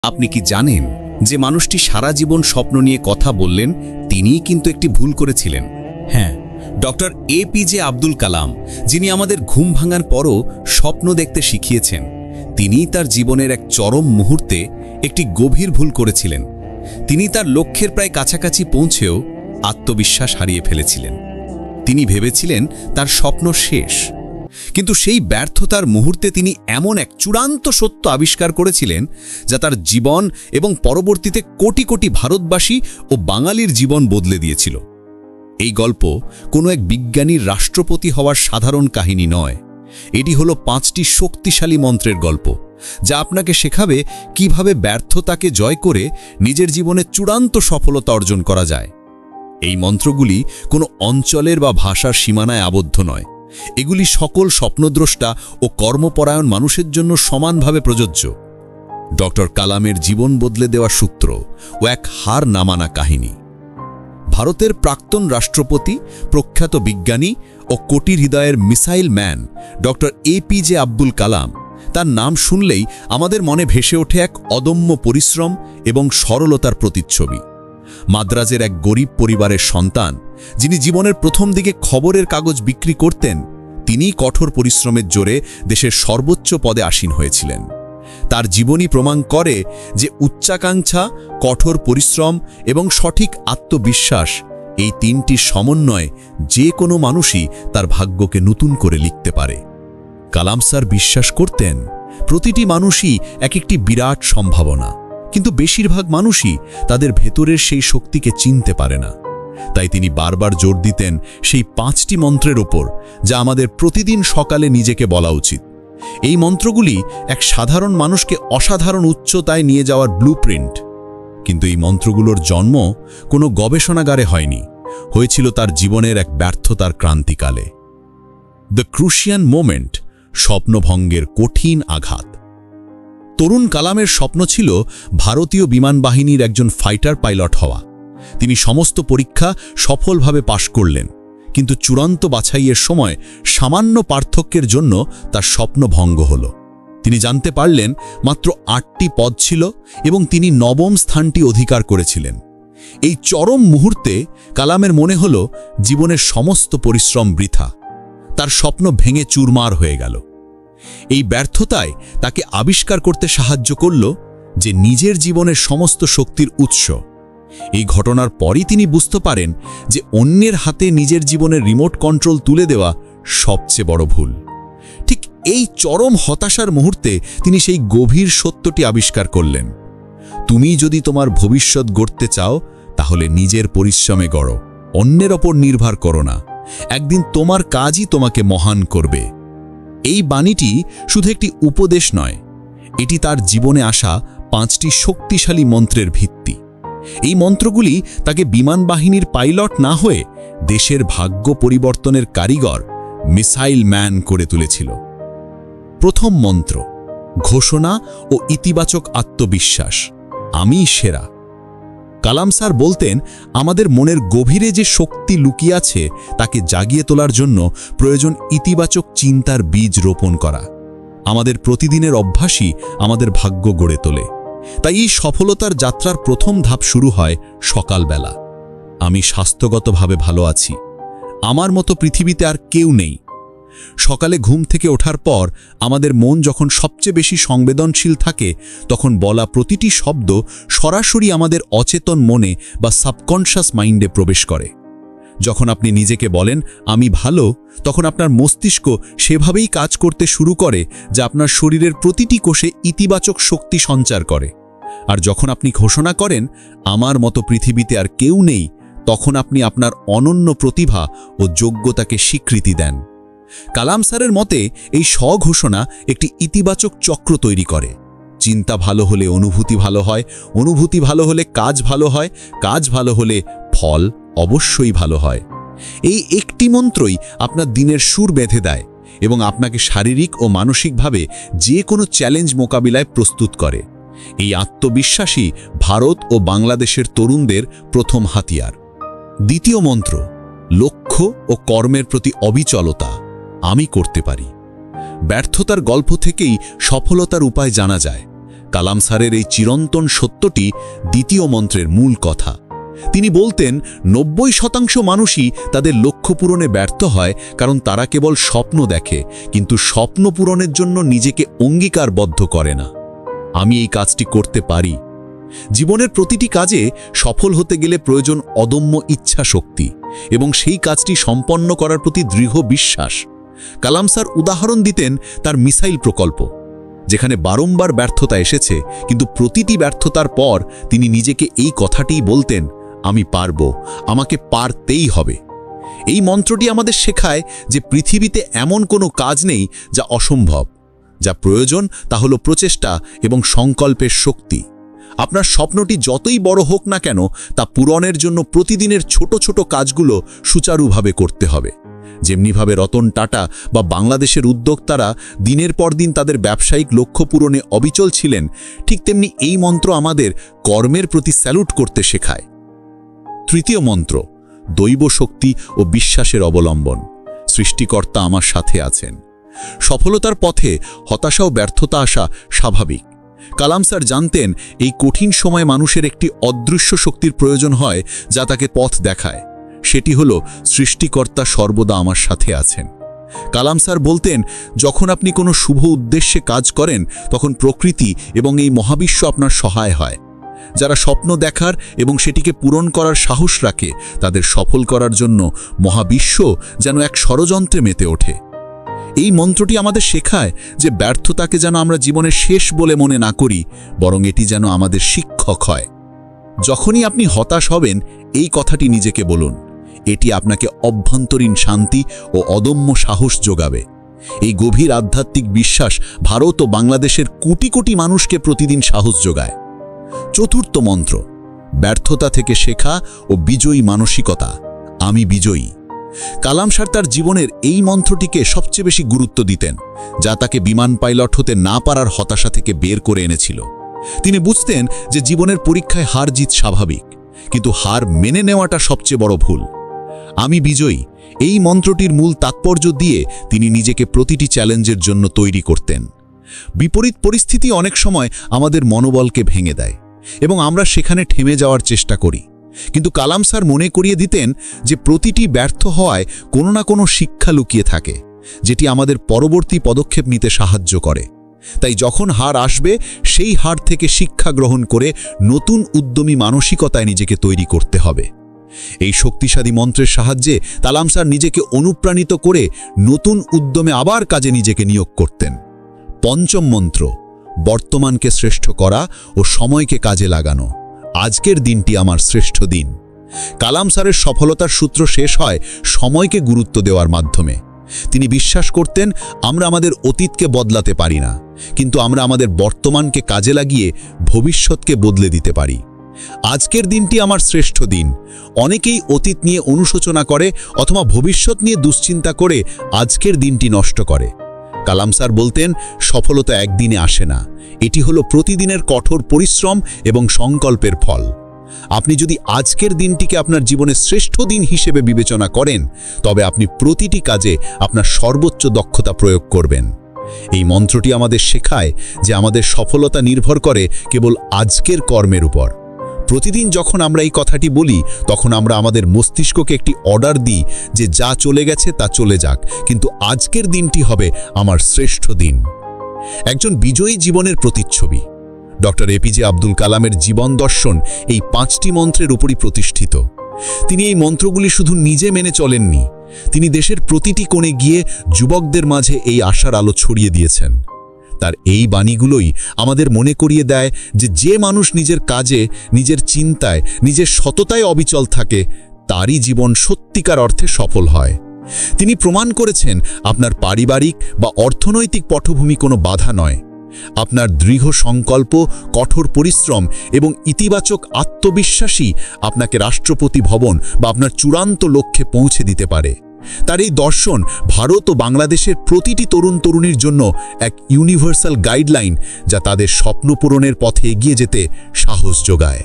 আপনি কি জানেন যে মানুষটি সারা জীবন স্বপ্ন নিয়ে কথা বললেন তিনিই কিন্তু একটি ভুল করেছিলেন? হ্যাঁ, ডক্টর এপিজে আব্দুল কালাম, যিনি আমাদের ঘুম ভাঙার পরও স্বপ্ন দেখতে শিখিয়েছেন, তিনিই তার জীবনের এক চরম মুহূর্তে একটি গভীর ভুল করেছিলেন। তিনি তার লক্ষ্যের প্রায় কাছাকাছি পৌঁছেও আত্মবিশ্বাস হারিয়ে ফেলেছিলেন। তিনি ভেবেছিলেন তার স্বপ্ন শেষ, কিন্তু সেই ব্যর্থতার মুহূর্তে তিনি এমন এক চূড়ান্ত সত্য আবিষ্কার করেছিলেন যা তার জীবন এবং পরবর্তীতে কোটি কোটি ভারতবাসী ও বাঙালির জীবন বদলে দিয়েছিল। এই গল্প কোনো এক বিজ্ঞানীর রাষ্ট্রপতি হওয়ার সাধারণ কাহিনী নয়। এটি হলো 5টি শক্তিশালী মন্ত্রের গল্প, যা আপনাকে শেখাবে কিভাবে ব্যর্থতাকে জয় করে নিজের জীবনে চূড়ান্ত সফলতা অর্জন করা যায়। এই মন্ত্রগুলি কোনো অঞ্চলের বা ভাষার সীমানায় আবদ্ধ নয়। এগুলি সকল স্বপ্নদ্রষ্টা ও কর্মপরায়ণ মানুষের জন্য সমানভাবে প্রযোজ্য। ডক্টর কালামের জীবন বদলে দেওয়া সূত্র ও এক হার না মানা কাহিনী। ভারতের প্রাক্তন রাষ্ট্রপতি, প্রখ্যাত বিজ্ঞানী ও কোটি হৃদয়ের missile man doctor APJ Abdul Kalam, তার নাম শুনলেই আমাদের মনে ভেসে ওঠে এক অদম্য পরিশ্রম এবং সরলতার প্রতিচ্ছবি। মাদ্রাজের এক গরিব পরিবারের সন্তান, যিনি জীবনের প্রথম দিকে খবরের কাগজ বিক্রি করতেন, তিনিই কঠোর পরিশ্রমের জোরে দেশের সর্বোচ্চ পদে আসীন হয়েছিলেন। তার জীবনী প্রমাণ করে যে উচ্চাকাঙ্ক্ষা, কঠোর পরিশ্রম এবং সঠিক আত্মবিশ্বাস, এই তিনটির সমন্বয়ে যে কোনো মানুষই তার ভাগ্যকে নতুন করে লিখতে পারে। কালাম স্যার বিশ্বাস করতেন প্রতিটি মানুষই এক একটি বিরাট সম্ভাবনা, কিন্তু বেশিরভাগ মানুষই তাদের ভেতরের সেই শক্তিকে চিনতে পারে না। তাই তিনি বারবার জোর দিতেন সেই 5টি মন্ত্রের ওপর, যা আমাদের প্রতিদিন সকালে নিজেকে বলা উচিত। এই মন্ত্রগুলি এক সাধারণ মানুষকে অসাধারণ উচ্চতায় নিয়ে যাওয়ার ব্লুপ্রিন্ট। কিন্তু এই মন্ত্রগুলোর জন্ম কোনো গবেষণাগারে হয়নি, হয়েছিল তার জীবনের এক ব্যর্থতার ক্রান্তিকালে। দ্য ক্রুশিয়ান মোমেন্ট, স্বপ্নভঙ্গের কঠিন আঘাত। তরুণ কালামের স্বপ্ন ছিল ভারতীয় বিমান বাহিনীর একজন ফাইটার পাইলট হওয়া। তিনি সমস্ত পরীক্ষা সফলভাবে পাশ করলেন, কিন্তু চূড়ান্ত বাছাইয়ের সময় সামান্য পার্থক্যের জন্য তার স্বপ্ন ভঙ্গ হল। তিনি জানতে পারলেন মাত্র 8টি পদ ছিল এবং তিনি 9ম স্থানটি অধিকার করেছিলেন। এই চরম মুহূর্তে কালামের মনে হল জীবনের সমস্ত পরিশ্রম বৃথা। তার স্বপ্ন ভেঙে চুরমার হয়ে গেল। এই ব্যর্থতায় তাকে আবিষ্কার করতে সাহায্য করল যে নিজের জীবনের সমস্ত শক্তির উৎস। এই ঘটনার পরই তিনি বুঝতে পারেন যে অন্যের হাতে নিজের জীবনের রিমোট কন্ট্রোল তুলে দেওয়া সবচেয়ে বড় ভুল। ঠিক এই চরম হতাশার মুহূর্তে তিনি সেই গভীর সত্যটি আবিষ্কার করলেন। তুমি যদি তোমার ভবিষ্যৎ গড়তে চাও, তাহলে নিজের পরিশ্রমে গড়ো, অন্যের ওপর নির্ভর করো না। একদিন তোমার কাজই তোমাকে মহান করবে। এই বাণীটি শুধু একটি উপদেশ নয়, এটি তার জীবনে আসা 5টি শক্তিশালী মন্ত্রের ভিত্তি। এই মন্ত্রগুলি তাকে বিমান বাহিনীর পাইলট না হয়ে দেশের ভাগ্য পরিবর্তনের কারিগর, মিসাইল ম্যান করে তুলেছিল। প্রথম মন্ত্র, ঘোষণা ও ইতিবাচক আত্মবিশ্বাস। আমি সেরা। কালাম স্যার বলতেন, আমাদের মনের গভীরে যে শক্তি লুকিয়ে আছে তাকে জাগিয়ে তোলার জন্য প্রয়োজন ইতিবাচক চিন্তার বীজ রোপণ করা। আমাদের প্রতিদিনের অভ্যাসই আমাদের ভাগ্য গড়ে তোলে। তাই এই সফলতার যাত্রার প্রথম ধাপ শুরু হয় সকালবেলা। আমি স্বাস্থ্যগতভাবে ভালো আছি, আমার মতো পৃথিবীতে আর কেউ নেই। সকালে ঘুম থেকে ওঠার পর আমাদের মন যখন সবচেয়ে বেশি সংবেদনশীল থাকে, তখন বলা প্রতিটি শব্দ সরাসরি আমাদের অচেতন মনে বা সাবকনশাস মাইন্ডে প্রবেশ করে। যখন আপনি নিজেকে বলেন আমি ভালো, তখন আপনার মস্তিষ্ক সেভাবেই কাজ করতে শুরু করে যা আপনার শরীরের প্রতিটি কোষে ইতিবাচক শক্তি সঞ্চার করে। আর যখন আপনি ঘোষণা করেন আমার মতো পৃথিবীতে আর কেউ নেই, তখন আপনি আপনার অনন্য প্রতিভা ও যোগ্যতাকে স্বীকৃতি দেন। কালাম স্যারের মতে এই স্বঘোষণা একটি ইতিবাচক চক্র তৈরি করে। চিন্তা ভালো হলে অনুভূতি ভালো হয়, অনুভূতি ভালো হলে কাজ ভালো হয়, কাজ ভালো হলে ফল অবশ্যই ভালো হয়। এই একটি মন্ত্রই আপনার দিনের সুর বেঁধে দেয় এবং আপনাকে শারীরিক ও মানসিকভাবে যে কোনো চ্যালেঞ্জ মোকাবিলায় প্রস্তুত করে। এই আত্মবিশ্বাসই ভারত ও বাংলাদেশের তরুণদের প্রথম হাতিয়ার। দ্বিতীয় মন্ত্র, লক্ষ্য ও কর্মের প্রতি অবিচলতা। আমি করতে পারি। ব্যর্থতার গল্প থেকেই সফলতার উপায় জানা যায়। কালাম স্যারের এই চিরন্তন সত্যটি দ্বিতীয় মন্ত্রের মূল কথা। তিনি বলতেন 90% মানুষই তাদের লক্ষ্য পূরণে ব্যর্থ হয় কারণ তারা কেবল স্বপ্ন দেখে, কিন্তু স্বপ্ন পূরণের জন্য নিজেকে অঙ্গীকারবদ্ধ করে না। আমি এই কাজটি করতে পারি। জীবনের প্রতিটি কাজে সফল হতে গেলে প্রয়োজন অদম্য ইচ্ছা শক্তি এবং সেই কাজটি সম্পন্ন করার প্রতি দৃঢ় বিশ্বাস। কালাম স্যার উদাহরণ দিতেন তার মিসাইল প্রকল্প, যেখানে বারংবার ব্যর্থতা এসেছে, কিন্তু প্রতিটি ব্যর্থতার পর তিনি নিজেকে এই কথাটিই বলতেন, আমি পারব, আমাকে পারতেই হবে। এই মন্ত্রটি আমাদের শেখায় যে পৃথিবীতে এমন কোনো কাজ নেই যা অসম্ভব। যা প্রয়োজন তা হলো প্রচেষ্টা এবং সংকল্পের শক্তি। আপনার স্বপ্নটি যতই বড় হোক না কেন, তা পূরণের জন্য প্রতিদিনের ছোট ছোট কাজগুলো সুচারুভাবে করতে হবে। যেমনিভাবে রতন টাটা বা বাংলাদেশের উদ্যোক্তারা দিনের পর দিন তাদের ব্যবসায়িক লক্ষ্য পূরণে অবিচল ছিলেন, ঠিক তেমনি এই মন্ত্র আমাদের কর্মের প্রতি স্যালুট করতে শেখায়। তৃতীয় মন্ত্র, দৈব শক্তি ও বিশ্বাসের অবলম্বন। সৃষ্টিকর্তা আমার সাথে আছেন। সফলতার পথে হতাশা ও ব্যর্থতা আসা স্বাভাবিক। কালাম স্যার জানতেন এই কঠিন সময়ে মানুষের একটি অদৃশ্য শক্তির প্রয়োজন হয় যা তাকে পথ দেখায়। সেটি হলো সৃষ্টিকর্তা সর্বদা আমার সাথে আছেন। কালাম স্যার বলতেন, যখন আপনি কোনো শুভ উদ্দেশ্যে কাজ করেন তখন প্রকৃতি এবং এই মহাবিশ্ব আপনার সহায় হয়। যারা স্বপ্ন দেখার এবং সেটিকে পূরণ করার সাহস রাখে তাদের সফল করার জন্য মহাবিশ্ব যেন এক ষড়যন্ত্রে মেতে ওঠে। এই মন্ত্রটি আমাদের শেখায় যে ব্যর্থতাকে যেন আমরা জীবনের শেষ বলে মনে না করি, বরং এটি যেন আমাদের শিক্ষক হয়। যখনই আপনি হতাশ হবেন, এই কথাটি নিজেকে বলুন। এটি আপনাকে অভ্যন্তরীণ শান্তি ও অদম্য সাহস যোগাবে। এই গভীর আধ্যাত্মিক বিশ্বাস ভারত ও বাংলাদেশের কোটি কোটি মানুষকে প্রতিদিন সাহস যোগায়। চতুর্থ মন্ত্র, ব্যর্থতা থেকে শেখা ও বিজয়ী মানসিকতা। আমি বিজয়ী। কালাম স্যার তার জীবনের এই মন্ত্রটিকে সবচেয়ে বেশি গুরুত্ব দিতেন, যা তাকে বিমান পাইলট হতে না পারার হতাশা থেকে বের করে এনেছিল। তিনি বুঝতেন যে জীবনের পরীক্ষায় হার জিত স্বাভাবিক, কিন্তু হার মেনে নেওয়াটা সবচেয়ে বড় ভুল। আমি বিজয়ী এই মন্ত্রটির মূল তাৎপর্য দিয়ে তিনি নিজেকে প্রতিটি চ্যালেঞ্জের জন্য তৈরি করতেন। বিপরীত পরিস্থিতি অনেক সময় আমাদের মনোবলকে ভেঙে দেয় এবং আমরা সেখানে থেমে যাওয়ার চেষ্টা করি, কিন্তু কালাম স্যার মনে করিয়ে দিতেন যে প্রতিটি ব্যর্থ হওয়ায় কোনো না কোনো শিক্ষা লুকিয়ে থাকে, যেটি আমাদের পরবর্তী পদক্ষেপ নিতে সাহায্য করে। তাই যখন হার আসবে, সেই হার থেকে শিক্ষা গ্রহণ করে নতুন উদ্যমী মানসিকতায় নিজেকে তৈরি করতে হবে। এই শক্তিশালী মন্ত্রের সাহায্যে কালাম স্যার নিজেকে অনুপ্রাণিত করে নতুন উদ্যমে আবার কাজে নিজেকে নিয়োগ করতেন। পঞ্চম মন্ত্র, বর্তমানকে শ্রেষ্ঠ করা ও সময়কে কাজে লাগানো। আজকের দিনটি আমার শ্রেষ্ঠ দিন। কালাম স্যারের সফলতার সূত্র শেষ হয় সময়কে গুরুত্ব দেওয়ার মাধ্যমে। তিনি বিশ্বাস করতেন, আমরা আমাদের অতীতকে বদলাতে পারি না, কিন্তু আমরা আমাদের বর্তমানকে কাজে লাগিয়ে ভবিষ্যৎকে বদলে দিতে পারি। আজকের দিনটি আমার শ্রেষ্ঠ দিন। অনেকেই অতীত নিয়ে অনুশোচনা করে অথবা ভবিষ্যৎ নিয়ে দুশ্চিন্তা করে আজকের দিনটি নষ্ট করে। কালাম স্যার বলতেন, সফলতা একদিনে আসে না, এটি হলো প্রতিদিনের কঠোর পরিশ্রম এবং সংকল্পের ফল। আপনি যদি আজকের দিনটিকে আপনার জীবনের শ্রেষ্ঠ দিন হিসেবে বিবেচনা করেন, তবে আপনি প্রতিটি কাজে আপনার সর্বোচ্চ দক্ষতা প্রয়োগ করবেন। এই মন্ত্রটি আমাদের শেখায় যে আমাদের সফলতা নির্ভর করে কেবল আজকের কর্মের উপর। প্রতিদিন যখন আমরা এই কথাটি বলি, তখন আমরা আমাদের মস্তিষ্ককে একটি অর্ডার দিই যে যা চলে গেছে তা চলে যাক, কিন্তু আজকের দিনটি হবে আমার শ্রেষ্ঠ দিন। একজন বিজয়ী জীবনের প্রতিচ্ছবি। ডক্টর এপিজে আব্দুল কালামের জীবন দর্শন এই 5টি মন্ত্রের উপরই প্রতিষ্ঠিত। তিনি এই মন্ত্রগুলি শুধু নিজে মেনে চলেননি, তিনি দেশের প্রতিটি কোণে গিয়ে যুবকদের মাঝে এই আশার আলো ছড়িয়ে দিয়েছেন। তার এই বাণীগুলোই আমাদের মনে করিয়ে দেয় যে যে মানুষ নিজের কাজে, নিজের চিন্তায়, নিজের সততায় অবিচল থাকে, তারই জীবন সত্যিকার অর্থে সফল হয়। তিনি প্রমাণ করেছেন আপনার পারিবারিক বা অর্থনৈতিক পটভূমি কোনো বাধা নয়। আপনার দৃঢ় সংকল্প, কঠোর পরিশ্রম এবং ইতিবাচক আত্মবিশ্বাসী আপনাকে রাষ্ট্রপতি ভবন বা আপনার চূড়ান্ত লক্ষ্যে পৌঁছে দিতে পারে। তার এই দর্শন ভারত ও বাংলাদেশের প্রতিটি তরুণ তরুণীর জন্য এক ইউনিভার্সাল গাইডলাইন, যা তাদের স্বপ্ন পূরণের পথে এগিয়ে যেতে সাহস যোগায়।